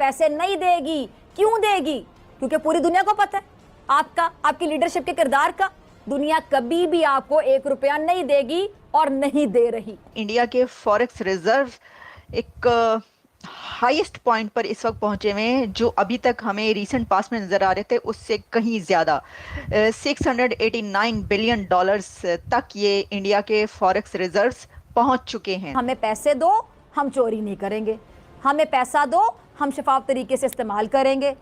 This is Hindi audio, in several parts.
पैसे नहीं देगी। क्यों देगी? क्योंकि पूरी दुनिया को पता है आपका, आपकी लीडरशिप के किरदार का, दुनिया कभी भी आपको 1 रुपया नहीं देगी और नहीं दे रही। इंडिया के फॉरेक्स रिजर्व एक हाईएस्ट पॉइंट पर इस वक्त पहुंचे हुए हैं, जो अभी तक हमें रीसेंट पास में नजर आ रहे थे उससे कहीं ज्यादा। 689 बिलियन डॉलर्स तक ये इंडिया के फॉरेक्स रिजर्व्स पहुंच चुके हैं। हमें पैसे दो, हम चोरी नहीं करेंगे। हमें पैसा दो, हम शफाफ तरीके से इस्तेमाल करेंगे।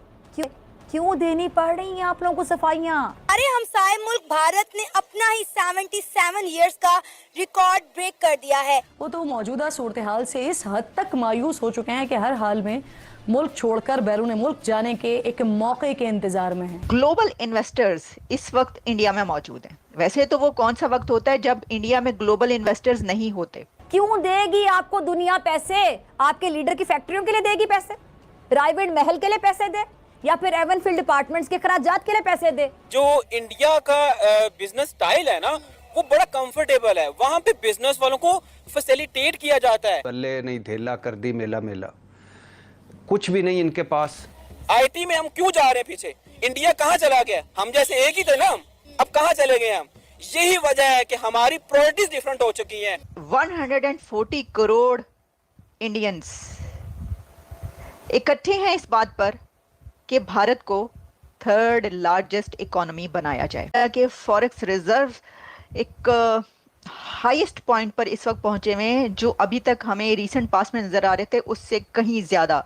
क्यों देनी पड़ रही हैं आप लोगों को सफाइयाँ? अरे हमसाए मुल्क भारत ने अपना ही 77 इयर्स का रिकॉर्ड ब्रेक कर दिया है। वो तो मौजूदा सूरत हाल से इस हद तक मायूस हो चुके हैं कि हर हाल में मुल्क छोड़कर बैरून मुल्क जाने के एक मौके के इंतजार में हैं। ग्लोबल इन्वेस्टर्स इस वक्त इंडिया में मौजूद हैं। वैसे तो वो कौन सा वक्त होता है जब इंडिया में ग्लोबल इन्वेस्टर्स नहीं होते। क्यों देगी आपको दुनिया पैसे? आपके लीडर की फैक्ट्रियों के लिए देगी पैसे, रायविंड महल के लिए पैसे दे, या फिर एवनफील्ड अपार्टमेंट्स के खराजात के लिए पैसे दे? जो इंडिया का बिजनेस स्टाइल है ना, वो बड़ा कंफर्टेबल है। वहाँ पे बिजनेस वालों को फैसिलिटेट किया जाता है। पल्ले नहीं धेला कर दी मेला मेला, कुछ भी नहीं इनके पास। आईटी में हम क्यों जा रहे हैं पीछे? इंडिया कहाँ चला गया? हम जैसे एक ही थे ना, अब कहाँ चले गए हम? यही वजह है कि हमारी प्रायोरिटीज डिफरेंट हो चुकी हैं। 140 करोड़ इंडियंस इकट्ठे हैं इस बात पर कि भारत को थर्ड लार्जेस्ट इकोनॉमी बनाया जाए। कि फॉरेक्स रिजर्व एक हाईएस्ट पॉइंट पर इस वक्त पहुंचे हुए हैं, जो अभी तक हमें रीसेंट पास में नजर आ रहे थे उससे कहीं ज्यादा।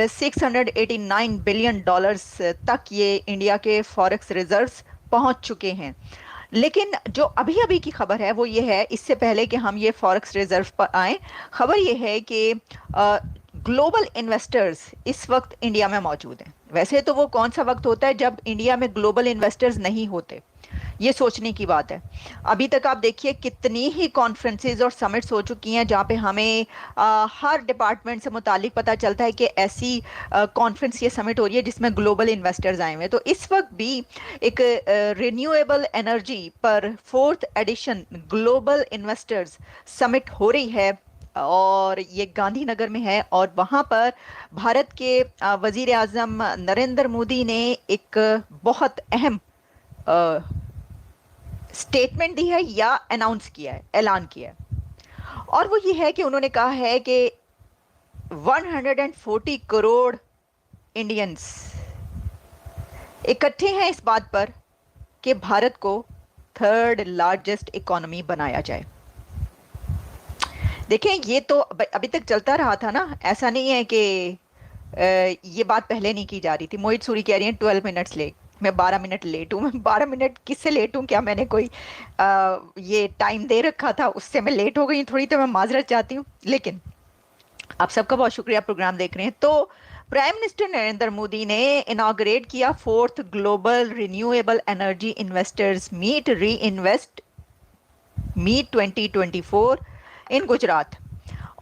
689 बिलियन डॉलर्स तक ये इंडिया के फॉरेक्स रिजर्व्स पहुंच चुके हैं। लेकिन जो अभी अभी की खबर है वो ये है, इससे पहले कि हम ये फॉरेक्स रिजर्व पर आए, खबर ये है कि ग्लोबल इन्वेस्टर्स इस वक्त इंडिया में मौजूद हैं। वैसे तो वो कौन सा वक्त होता है जब इंडिया में ग्लोबल इन्वेस्टर्स नहीं होते, ये सोचने की बात है। अभी तक आप देखिए कितनी ही कॉन्फ्रेंसेस और समिट्स हो चुकी हैं जहाँ पे हमें हर डिपार्टमेंट से मुतालिक पता चलता है कि ऐसी कॉन्फ्रेंस, ये समिट हो रही है जिसमें ग्लोबल इन्वेस्टर्स आए हुए हैं। तो इस वक्त भी एक रिन्यूएबल एनर्जी पर 4th addition global investors summit हो रही है और ये गांधीनगर में है। और वहाँ पर भारत के वजीर आज़म नरेंद्र मोदी ने एक बहुत अहम स्टेटमेंट दी है या अनाउंस किया है, ऐलान किया है। और वो ये है कि उन्होंने कहा है कि 140 करोड़ इंडियंस इकट्ठे हैं इस बात पर कि भारत को थर्ड लार्जेस्ट इकोनॉमी बनाया जाए। देखें, ये तो अभी तक चलता रहा था ना, ऐसा नहीं है कि ये बात पहले नहीं की जा रही थी। मोहित सूरी कह रही हैं 12 मिनट्स लेट, मैं 12 मिनट लेट हूँ। मैं 12 मिनट किससे लेट हूँ? क्या मैंने कोई ये टाइम दे रखा था उससे मैं लेट हो गई थोड़ी? तो मैं माजरत चाहती हूँ। लेकिन आप सबका बहुत शुक्रिया, प्रोग्राम देख रहे हैं। तो प्राइम मिनिस्टर नरेंद्र मोदी ने इनॉग्रेट किया 4th global renewable energy investors meet re invest meet 2024 in Gujarat.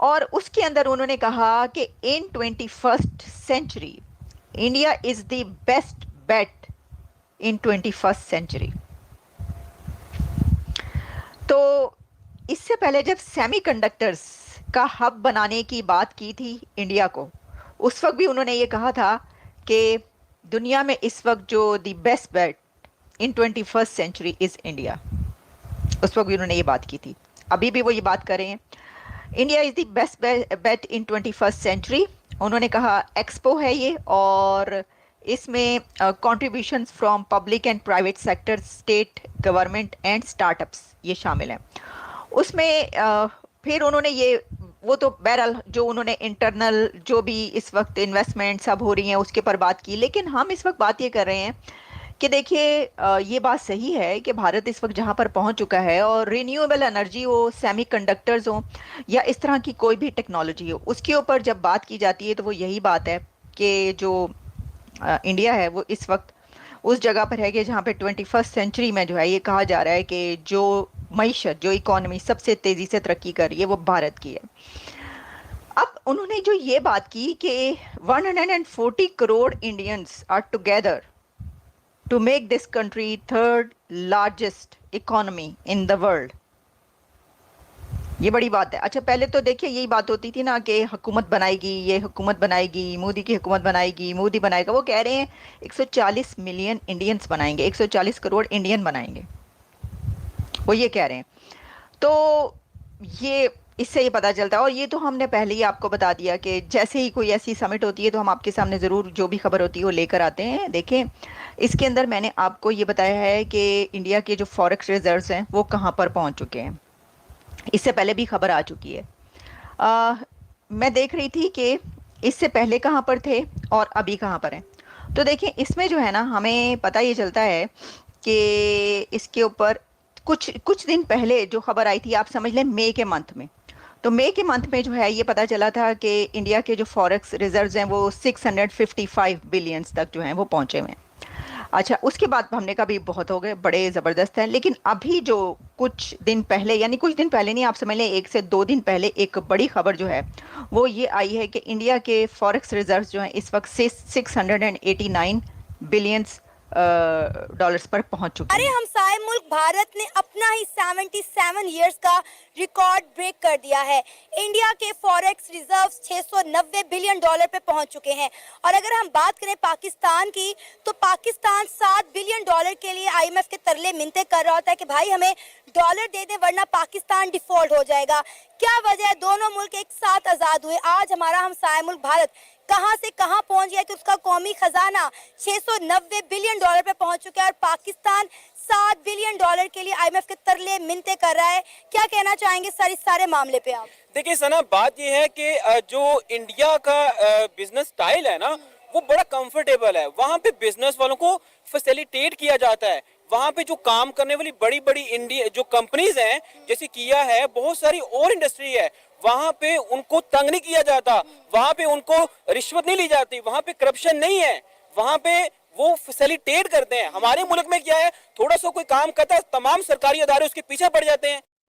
और उसके अंदर उन्होंने कहा कि in 21st century India is the best bet in 21st century. तो इससे पहले जब सेमीकंडक्टर्स का हब बनाने की बात की थी इंडिया को, उस वक्त भी उन्होंने ये कहा था कि दुनिया में इस वक्त जो the best bet in 21st century is India. उस वक्त भी उन्होंने ये बात की थी, अभी भी वो ये बात कर रहे हैं। India is the best bet in 21st century. उन्होंने कहा एक्सपो है ये, और इसमें contributions from public and private sector, state government and startups ये शामिल हैं उसमें। फिर उन्होंने ये, वो तो बहरहाल जो उन्होंने इंटरनल जो भी इस वक्त इन्वेस्टमेंट सब हो रही हैं उसके पर बात की। लेकिन हम इस वक्त बात ये कर रहे हैं कि देखिए, ये बात सही है कि भारत इस वक्त जहाँ पर पहुँच चुका है, और रिन्यूएबल एनर्जी हो, सेमीकंडक्टर्स हो, या इस तरह की कोई भी टेक्नोलॉजी हो, उसके ऊपर जब बात की जाती है तो वो यही बात है कि जो इंडिया है वो इस वक्त उस जगह पर है कि जहाँ पे 21st सेंचुरी में जो है ये कहा जा रहा है कि जो मईशत, जो इकोनॉमी सबसे तेज़ी से तरक्की कर रही है वो भारत की है। अब उन्होंने जो ये बात की कि 140 crore Indians are together to make this country third largest economy in the world. ये बड़ी बात है। अच्छा, पहले तो देखिए यही बात होती थी ना कि हुकूमत बनाएगी, ये हुकूमत बनाएगी, मोदी की हुकूमत बनाएगी, मोदी बनाएगा। वो कह रहे हैं 140 मिलियन इंडियंस बनाएंगे, 140 करोड़ इंडियन बनाएंगे, वो ये कह रहे हैं। तो ये इससे ये पता चलता है, और ये तो हमने पहले ही आपको बता दिया कि जैसे ही कोई ऐसी समिट होती है तो हम आपके सामने ज़रूर जो भी खबर होती है वो लेकर आते हैं। देखें, इसके अंदर मैंने आपको ये बताया है कि इंडिया के जो फॉरेक्स रिजर्व्स हैं वो कहाँ पर पहुँच चुके हैं। इससे पहले भी खबर आ चुकी है। मैं देख रही थी कि इससे पहले कहाँ पर थे और अभी कहाँ पर हैं। तो देखें, इसमें जो है ना हमें पता ये चलता है कि इसके ऊपर कुछ दिन पहले जो खबर आई थी, आप समझ लें मई के मंथ में, तो मई के मंथ में जो है ये पता चला था कि इंडिया के जो फॉरेक्स रिजर्व्स हैं वो 655 बिलियंस तक जो हैं वो पहुंचे हुए हैं। अच्छा, उसके बाद हमने कहा भी बहुत हो गए, बड़े ज़बरदस्त हैं। लेकिन अभी जो कुछ दिन पहले, यानी कुछ दिन पहले नहीं, आप समझ लें 1 से 2 दिन पहले, एक बड़ी खबर जो है वो ये आई है कि इंडिया के फॉरेक्स रिजर्व्स जो हैं इस वक्त 689 बिलियंस डॉलर्स पर पहुंच चुके अरे हैं। हमसाए मुल्क भारत ने अपना ही 77 इयर्स का रिकॉर्ड ब्रेक कर दिया है। इंडिया के फॉरेक्स रिजर्व्स 690 बिलियन डॉलर पे पहुंच चुके हैं। और अगर हम बात करें पाकिस्तान की, तो पाकिस्तान 7 बिलियन डॉलर के लिए आईएमएफ के तरले मिन्नतें कर रहा होता है कि भाई हमें डॉलर दे दे वरना पाकिस्तान डिफॉल्ट हो जाएगा। क्या वजह है, दोनों मुल्क एक साथ आजाद हुए। आज हमारा हमसाए मुल्क भारत कहां से कहां पहुंच गया कि उसका कौमी खजाना 690 बिलियन डॉलर पे पहुंच चुका है और पाकिस्तान 7 बिलियन डॉलर के लिए आईएमएफ के तरले मिन्नतें कर रहा है। क्या कहना चाहेंगे सर इस सारे मामले पे आप? देखिए सना, बात यह है कि जो इंडिया का बिजनेस स्टाइल है ना वो बड़ा कंफर्टेबल है। वहाँ पे बिजनेस वालों को फैसिलिटेट किया जाता है। वहाँ पे जो काम करने वाली बड़ी बड़ी इंडिया जो कंपनीज हैं, जैसे किया है, बहुत सारी और इंडस्ट्री है, वहाँ पे उनको तंग नहीं किया जाता, वहाँ पे उनको रिश्वत नहीं ली जाती, वहाँ पे करप्शन नहीं है, वहाँ पे वो फैसिलिटेट करते हैं। हमारे मुल्क में क्या है, थोड़ा सा कोई काम करता है तमाम सरकारी अदारे उसके पीछे पड़ जाते हैं।